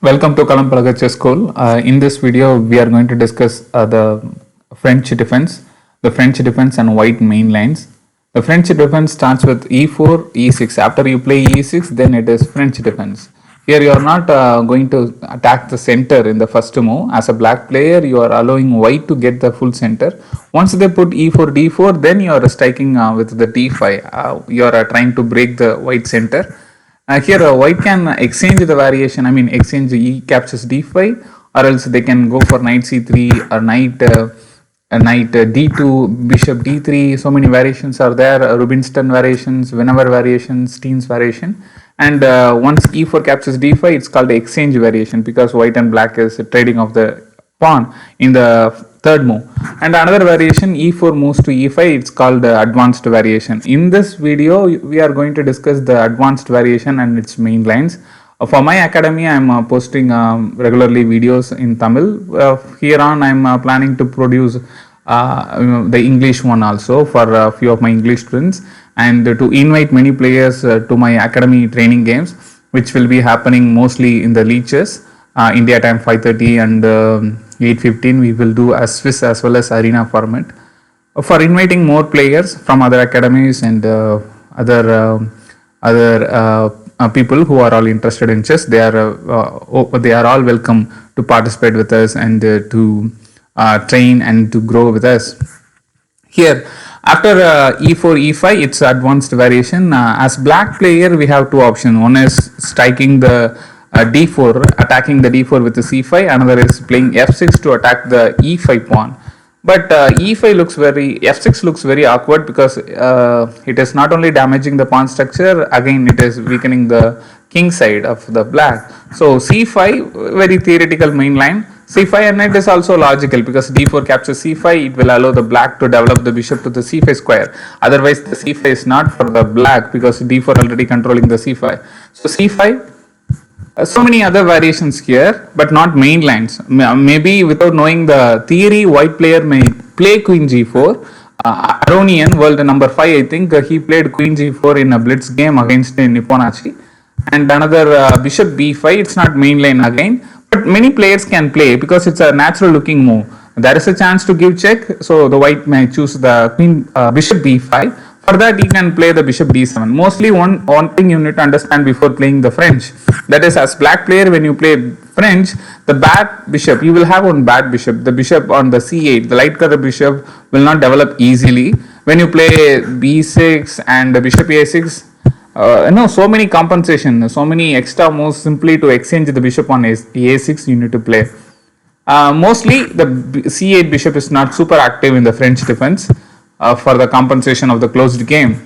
Welcome to Kalampalaga Chess School. In this video, we are going to discuss the French defense, and white main lines. The French defense starts with e4, e6. After you play e6, then it is French defense. Here you are not going to attack the center in the first move. As a black player, you are allowing white to get the full center. Once they put e4, d4, then you are striking with the d5. You are trying to break the white center. Here white can exchange the variation, exchange e captures d5, or else they can go for knight c3 or knight d2, bishop d3. So many variations are there, Rubinstein variations, Whenever variations, Steen's variation. And once e4 captures d5, it's called exchange variation because white and black is trading of the pawn in the third move. And another variation, e4 moves to e5, it's called advanced variation. In this video, we are going to discuss the advanced variation and its main lines. For my academy, I am posting regularly videos in Tamil. Here on, I am planning to produce the English one also for a few of my English students, and to invite many players to my academy training games, which will be happening mostly in the Leeches, India time 5:30 and 8:15. We will do a Swiss as well as arena format. For inviting more players from other academies and other people who are all interested in chess, they are all welcome to participate with us and to train and to grow with us. Here, after e4, e5, it's advanced variation. As black player, we have two options. One is striking the d4, attacking the d4 with the c5. Another is playing f6 to attack the e5 pawn. But f6 looks very awkward because it is not only damaging the pawn structure, again it is weakening the king side of the black. So c5, very theoretical main line. c5 and it is also logical because d4 captures c5, it will allow the black to develop the bishop to the c5 square. Otherwise the c5 is not for the black because d4 already controlling the c5. So c5, so many other variations here, but not main lines. Maybe without knowing the theory, white player may play queen g4. Aronian, world number 5, I think, he played queen g4 in a blitz game against Nipponachi. And another bishop b5, it's not main line again, but many players can play because it's a natural looking move. There is a chance to give check, so the white may choose the queen bishop b5. For that, he can play the bishop d7. Mostly one thing you need to understand before playing the French. That is, as black player, when you play French, the bad bishop, you will have one bad bishop. The bishop on the c8, the light color bishop will not develop easily. When you play b6 and the bishop a6, so many compensation, so many extra moves simply to exchange the bishop on a6 you need to play. Mostly the c8 bishop is not super active in the French defense. For the compensation of the closed game.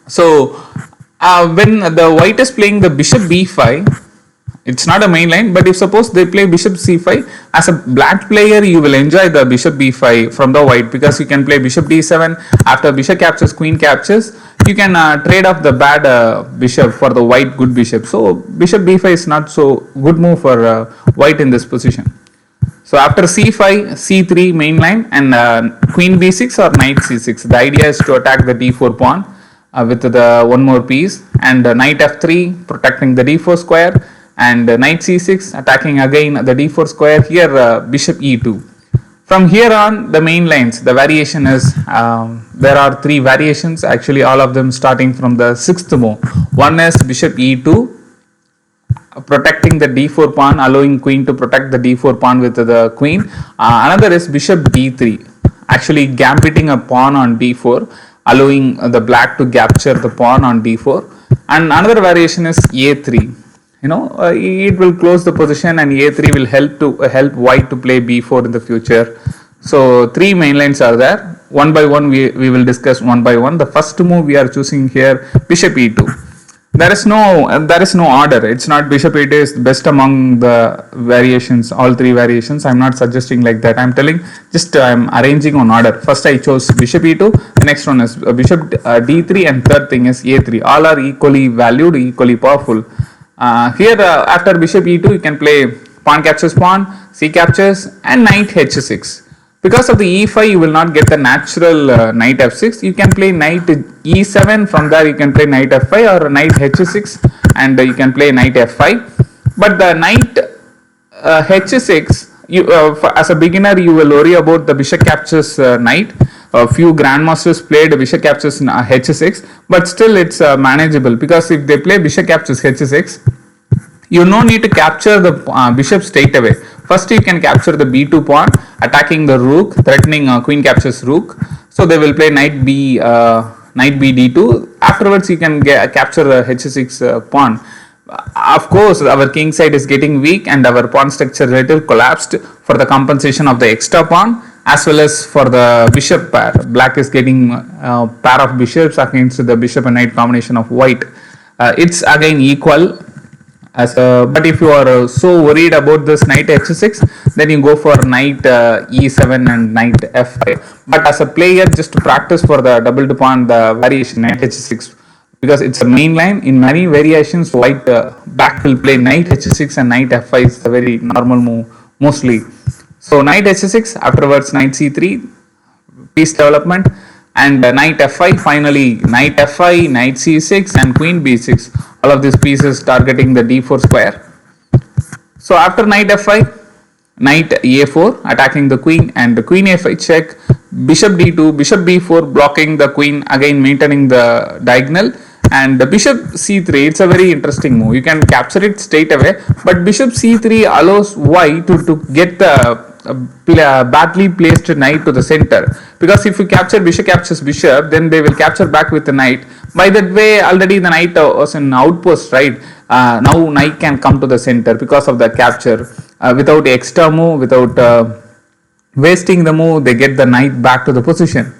So when the white is playing the bishop b5, it's not a main line, but if suppose they play bishop c5, as a black player you will enjoy the bishop b5 from the white because you can play bishop d7. After bishop captures, queen captures, you can trade off the bad bishop for the white good bishop. So bishop b5 is not so good move for white in this position. So after c5, c3 main line and queen b6 or knight c6. The idea is to attack the d4 pawn with the one more piece, and knight f3 protecting the d4 square, and knight c6 attacking again the d4 square. Here bishop e2. From here on, the main lines, the variation is, there are three variations, actually all of them starting from the sixth move. One is bishop e2, protecting the d4 pawn, allowing queen to protect the d4 pawn with the queen. Another is bishop d3, actually gambiting a pawn on d4, allowing the black to capture the pawn on d4. And another variation is a3. It will close the position, and a3 will help white to play b4 in the future. So three main lines are there. One by one we will discuss one by one. The first move we are choosing here, bishop e2. There is no order. It's not bishop e2 is best among the variations, all three variations. I'm not suggesting like that. I'm telling, just I'm arranging on order. First I chose bishop e2, the next one is bishop d3, and third thing is a3. All are equally valued, equally powerful. Here after bishop e2 you can play pawn captures pawn, c captures, and knight h6. Because of the e5 you will not get the natural knight f6. You can play knight e7, from there you can play knight f5 or knight h6, and you can play knight f5. But the knight h6, as a beginner, you will worry about the bishop captures knight. A few grandmasters played bishop captures h6, but still it's manageable, because if they play bishop captures h6, you no need to capture the bishop straight away. First you can capture the b2 pawn, attacking the rook, threatening queen captures rook. So they will play knight b d2. Afterwards you can capture the h6 pawn. Of course our king side is getting weak and our pawn structure little collapsed for the compensation of the extra pawn, as well as for the bishop pair. Black is getting pair of bishops against the bishop and knight combination of white. It's again equal. But if you are so worried about this knight h6, then you go for knight e7 and knight f5. But as a player, just to practice for the double pawn, the variation knight h6, because it's a main line. In many variations, white black will play knight h6 and knight f5 is a very normal move mostly. So knight h6, afterwards knight c3, piece development, and knight f5, finally knight f5, knight c6 and queen b6. All of these pieces targeting the d4 square. So after knight f5, knight a4 attacking the queen, and the queen a5 check, bishop d2, bishop b4 blocking the queen, again maintaining the diagonal, and the bishop c3. It's a very interesting move. You can capture it straight away, but bishop c3 allows white to get the badly placed knight to the center, because if you capture bishop captures bishop, then they will capture back with the knight. By that way, already the knight was an outpost, right? Now knight can come to the center because of the capture. Without extra move, without wasting the move, they get the knight back to the position.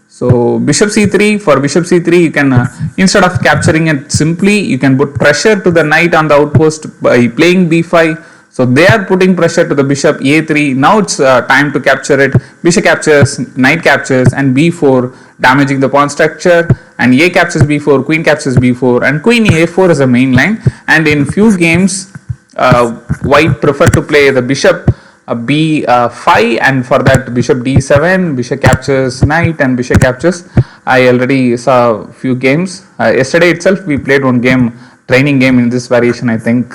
So bishop c3, for bishop c3 you can instead of capturing it simply, you can put pressure to the knight on the outpost by playing b5. So they are putting pressure to the bishop a3. Now it's time to capture it. Bishop captures, knight captures, and b4, damaging the pawn structure, and a captures b4, queen captures b4, and queen a4 is a main line. And in few games, white prefer to play the bishop b5, and for that bishop d7, bishop captures knight, and bishop captures. I already saw a few games. Yesterday itself we played one game, training game in this variation, I think.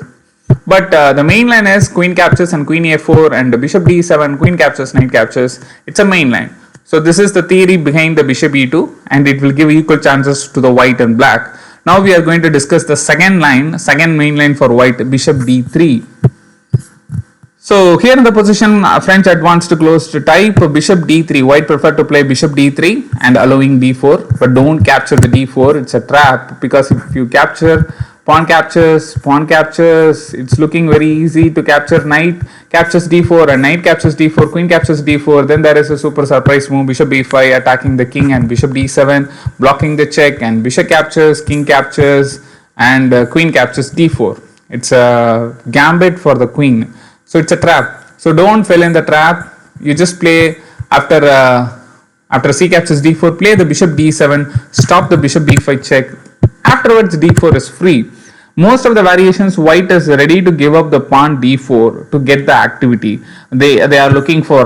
But the main line is queen captures and queen a4, and bishop d7, queen captures, knight captures. It's a main line. So this is the theory behind the bishop e2, and it will give equal chances to the white and black. Now we are going to discuss the second main line for white, bishop d3. So here in the position, French advanced closed type, bishop d3. White prefer to play bishop d3 and allowing d4, but don't capture the d4. It's a trap, because if you capture, pawn captures, it's looking very easy to capture. Knight captures d4 and knight captures d4, queen captures d4. Then there is a super surprise move, bishop b5 attacking the king, and bishop d7 blocking the check, and bishop captures, king captures, and queen captures d4. It's a gambit for the queen. So it's a trap. So don't fall in the trap. You just play after c captures d4, play the bishop d7, stop the bishop b5 check. Afterwards d4 is free. Most of the variations, white is ready to give up the pawn d4 to get the activity. They are looking for,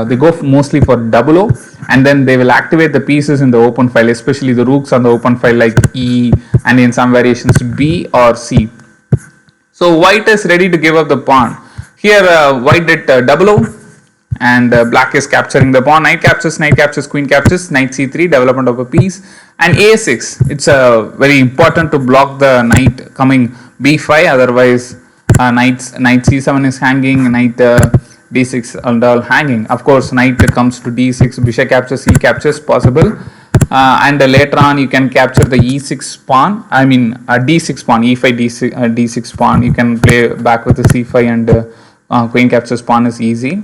they go mostly for double O, and then they will activate the pieces in the open file, especially the rooks on the open file like E, and in some variations B or C. So white is ready to give up the pawn. Here white did double O, and black is capturing the pawn. Knight captures, queen captures, knight c3, development of a piece, and a6. It's very important to block the knight coming b5, otherwise knight c7 is hanging, knight d6 and all hanging. Of course, knight comes to d6, bishop captures, c captures possible, and later on you can capture the e6 pawn. I mean d6 pawn, e5 d6 pawn. You can play back with the c5, and queen captures pawn is easy.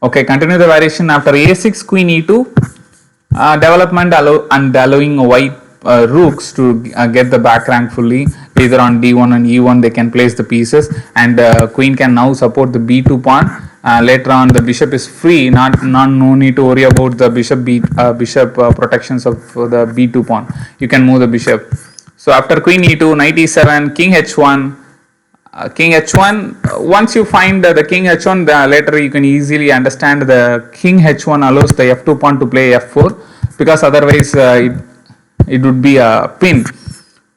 Okay, continue the variation. After a6, queen e2, development allowing white rooks to get the back rank fully. Either on d1 and e1 they can place the pieces, and queen can now support the b2 pawn. Later on the bishop is free, no need to worry about the bishop protections of the b2 pawn. You can move the bishop. So after queen e2, knight e7, king h1. King h1, once you find the king h1, later you can easily understand the king h1 allows the f2 pawn to play f4, because otherwise it would be a pin.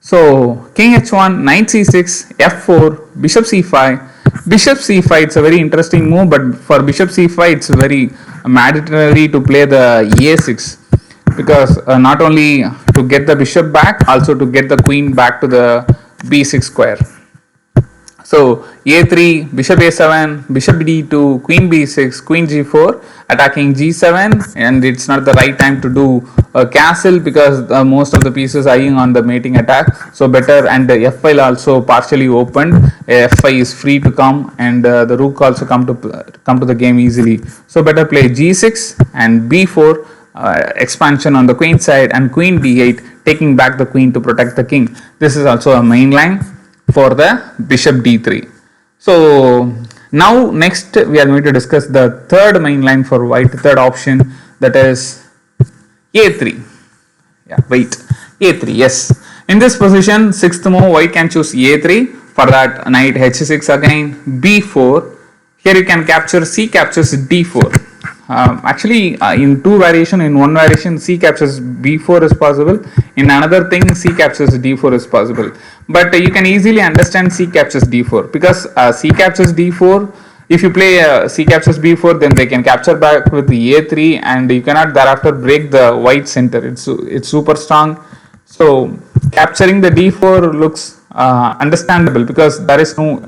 So king h1, knight c6, f4, bishop c5. Bishop c5, it's a very interesting move, but for bishop c5 it's very mandatory to play the a6, because not only to get the bishop back, also to get the queen back to the b6 square. So a3, bishop a7, bishop d2, queen b6, queen g4, attacking g7, and it's not the right time to do a castle because most of the pieces eyeing on the mating attack. So better, and the f file also partially opened. F5 is free to come, and the rook also come to the game easily. So better play g6 and b4. Expansion on the queen side, and queen d8, taking back the queen to protect the king. This is also a main line for the bishop d3. So now next we are going to discuss the third main line for white, third option, that is a3. Yeah, wait, a3, yes. In this position, sixth move, white can choose a3. For that, knight h6 again, b4. Here you can capture, c captures d4. Actually, in two variation, in one variation c captures b4 is possible, in another thing c captures d4 is possible, but you can easily understand c captures d4 because c captures d4. If you play c captures b4, then they can capture back with the a3, and you cannot thereafter break the white center. It's super strong. So capturing the d4 looks understandable because there is no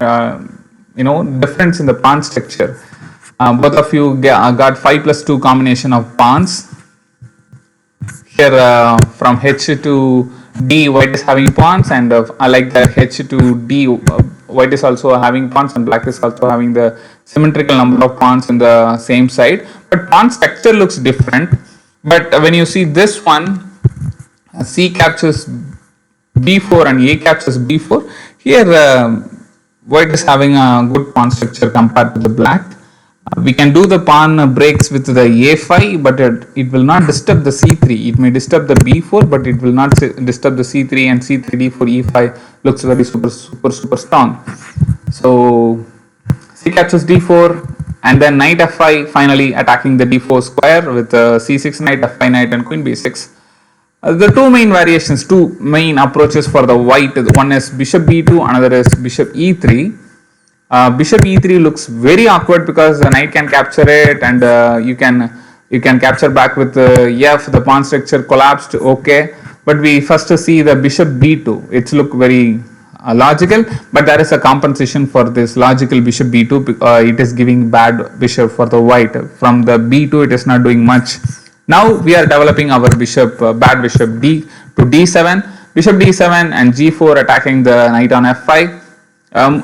difference in the pawn structure. Both of you got 5+2 combination of pawns. Here from h to d, white is having pawns, and I like the h to d, white is also having pawns, and black is also having the symmetrical number of pawns in the same side. But pawn structure looks different. But when you see this one, c captures b4 and a captures b4. Here white is having a good pawn structure compared to the black. We can do the pawn breaks with the a5, but it will not disturb the c3. It may disturb the b4, but it will not disturb the c3, and c3, d4, e5 looks very super strong. So c captures d4, and then knight f5, finally attacking the d4 square with c6 knight, f5 knight, and queen b6. The two main variations, two main approaches for the white. One is bishop b2, another is bishop e3. Bishop e3 looks very awkward because the knight can capture it, and you can capture back with f. The pawn structure collapsed. Okay, but we first see the bishop b2. It's look very logical, but there is a compensation for this logical bishop b2. It is giving bad bishop for the white. From the b2, it is not doing much. Now we are developing our bishop, bad bishop d to d7, bishop d7 and g4 attacking the knight on f5.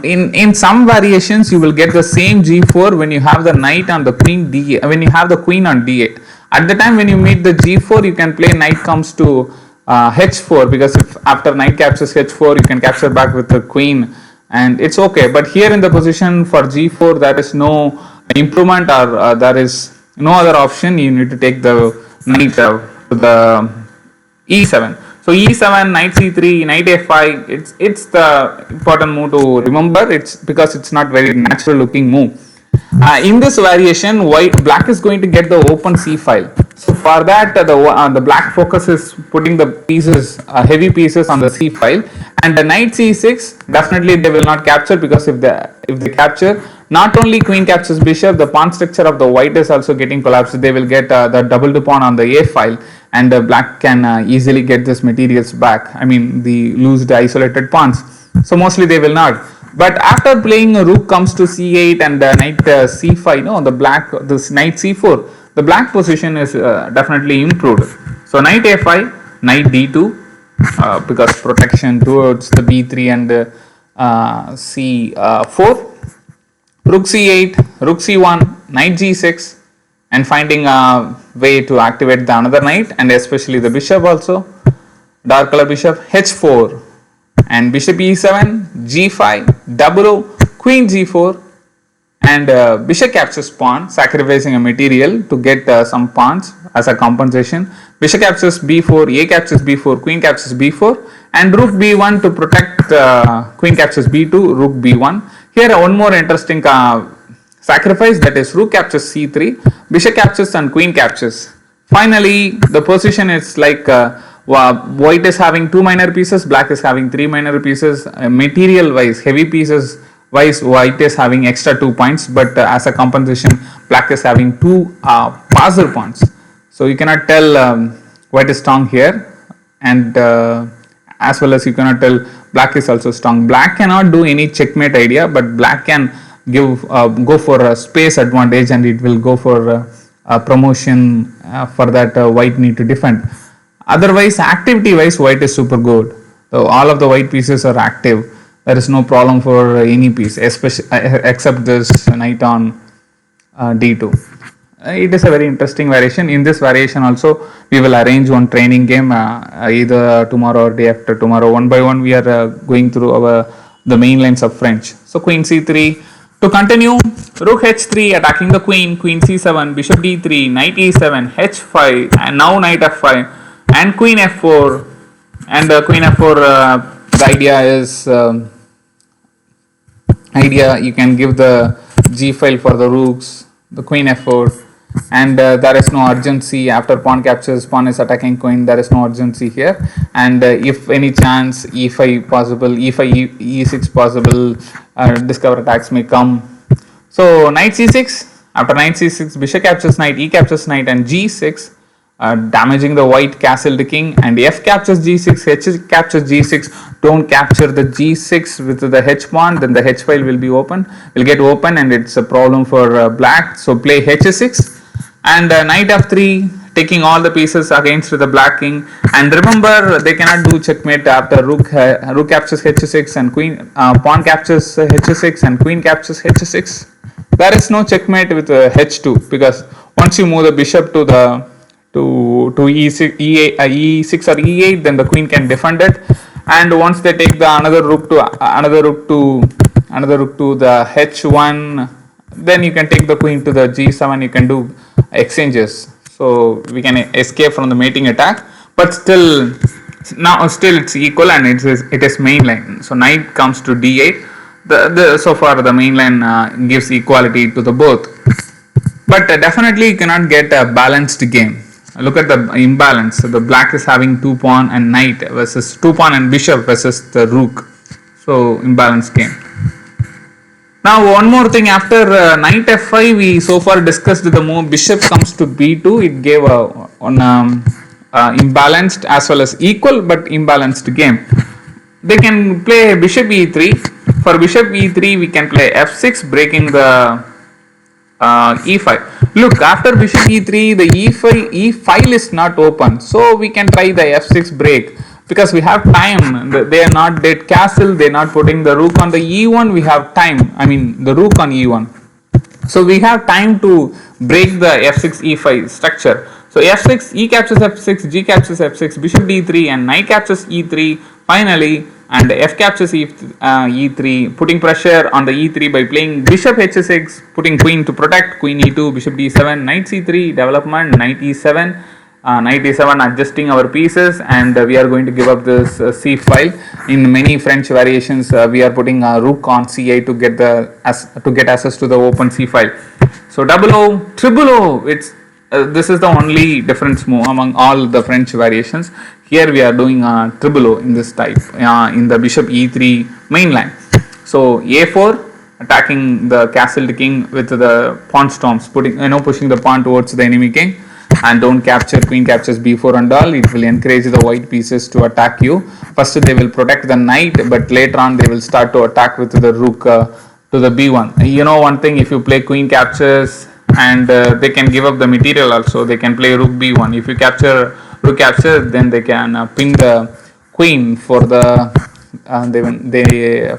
In some variations, you will get the same g4 when you have the knight on the queen d8. When you have the queen on d8, at the time when you meet the g4, you can play knight comes to h4, because if after knight captures h4, you can capture back with the queen, and it's okay. But here in the position for g4, there is no improvement, or there is no other option. You need to take the knight to the e7. So e7, knight c3, knight f5. It's the important move to remember. It's because it's not very natural looking move. In this variation, black is going to get the open c file. So for that, the black focus is putting the pieces, heavy pieces on the c file, and the knight c6 definitely they will not capture, because if they capture, not only queen captures bishop, the pawn structure of the white is also getting collapsed. They will get the double pawn on the a file, and black can easily get this materials back. I mean the loose isolated pawns. So mostly they will not. But after playing rook comes to c8 and knight c5, no, this knight c4, the black position is definitely improved. So knight a5, knight d2, because protection towards the b3 and c4, rook c8, rook c1, knight g6, and finding a way to activate the another knight, and especially the bishop also, dark color bishop, h4, and bishop e7, g5, double o, queen g4, and bishop captures pawn, sacrificing a material to get some pawns as a compensation. Bishop captures b4, a captures b4, queen captures b4, and rook b1 to protect queen captures b2, rook b1. Here one more interesting sacrifice, that is rook captures c3, bishop captures and queen captures. Finally, the position is like White is having 2 minor pieces, black is having 3 minor pieces. Material wise, heavy pieces wise, white is having extra 2 points, but as a compensation, black is having 2 parser points. So you cannot tell white is strong here, and as well as you cannot tell black is also strong. Black cannot do any checkmate idea, but black can go for a space advantage, and it will go for a promotion for that white need to defend. Otherwise, activity wise, white is super good. So all of the white pieces are active. There is no problem for any piece, especially except this knight on d2. It is a very interesting variation. In this variation also, we will arrange one training game either tomorrow or day after tomorrow. One by one, we are going through the main lines of French. So queen c3. To continue, rook h3 attacking the queen, queen c7, bishop d3, knight e7, h5, and now knight f5, and queen f4. And queen f4, the idea is you can give the g file for the rooks, the queen f4, and there is no urgency. After pawn captures, pawn is attacking queen, there is no urgency here. And if any chance e5 possible, e5 e6 possible, discover attacks may come. So knight c6, after knight c6, bishop captures knight, e captures knight, and g6, damaging the white castle to king, and f captures g6, h captures g6. Don't capture the g6 with the h pawn, then the h file will get open, and it's a problem for black. So play h6, and knight f3, taking all the pieces against the black king. And remember, they cannot do checkmate after rook captures h6 and queen pawn captures h6 and queen captures h6. There is no checkmate with h2, because once you move the bishop to e6, e6 or e8, then the queen can defend it. And once they take the another rook to the h1, then you can take the queen to the g7. You can do exchanges, so we can escape from the mating attack. But still it's equal, and it is main line. So knight comes to d8. So far the main line gives equality to the both, but definitely you cannot get a balanced game. Look at the imbalance. So the black is having 2 pawn and knight versus 2 pawn and bishop versus the rook. So imbalanced game. Now one more thing, after knight f5, we so far discussed the move bishop comes to b2. It gave imbalanced as well as equal but imbalanced game. They can play bishop e3. For bishop e3, we can play f6, breaking the e5. Look, after bishop e3, the e file is not open, so we can try the f6 break, because we have time. They are not dead castle, they are not putting the rook on the e1. We have time, I mean the rook on e1, so we have time to break the f6 e5 structure. So f6, e captures f6, g captures f6, bishop d3, and knight captures e3 finally, and f captures e3, putting pressure on the e3 by playing bishop h6, putting queen to protect, queen e2, bishop d7, knight c3, development, knight e7, adjusting our pieces, and we are going to give up this c file. In many French variations, we are putting a rook on c8 to get access to the open c file. So double O, triple O, this is the only difference move among all the French variations. Here we are doing triple O in this type, in the bishop e3 main line. So a4, attacking the castle to king with the pawn storms, pushing the pawn towards the enemy king, and don't capture, queen captures b4 and all. It will encourage the white pieces to attack you. First they will protect the knight, but later on they will start to attack with the rook to the b1. You know one thing, if you play queen captures, and they can give up the material also, they can play rook b1. If you capture rook capture, then they can pin the queen for the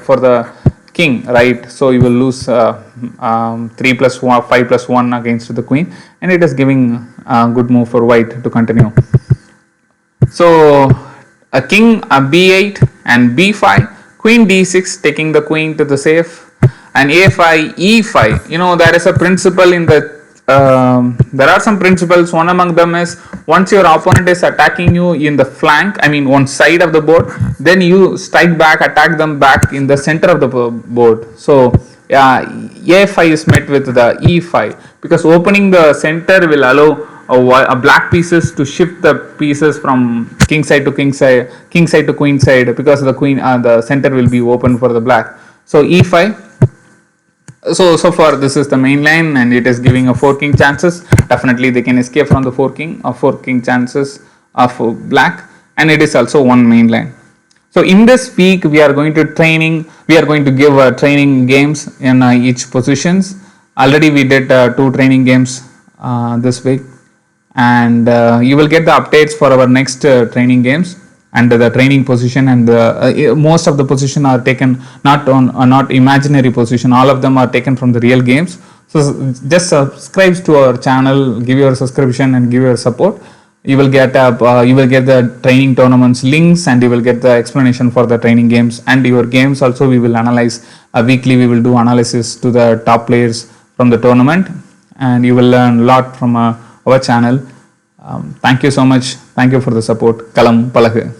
for the king, right? So you will lose 3 plus 1, 5 plus 1 against the queen, and it is giving a good move for white to continue. So a king, a b8 and b5, queen d6, taking the queen to the safe, and a5, e5. You know, there is a principle in the there are some principles. One among them is, once your opponent is attacking you in the flank, I mean one side of the board, then you strike back, attack them back in the center of the board. So a5 is met with the e5, because opening the center will allow black pieces to shift the pieces from king side to king side to queen side, because the queen the center will be open for the black. So e5. So far this is the main line, and it is giving a 4 king chances. Definitely they can escape from the 4 king chances of black, and it is also one main line. So in this week we are going to give training games in each positions. Already we did 2 training games this week, and you will get the updates for our next training games and the training position, and most of the position are taken not imaginary position, all of them are taken from the real games. So just subscribe to our channel, give your subscription and give your support. You will get the training tournaments links, and you will get the explanation for the training games and your games also. We will analyze weekly, we will do analysis to the top players from the tournament, and you will learn a lot from our channel. Thank you so much. Thank you for the support. Kalam Palagu.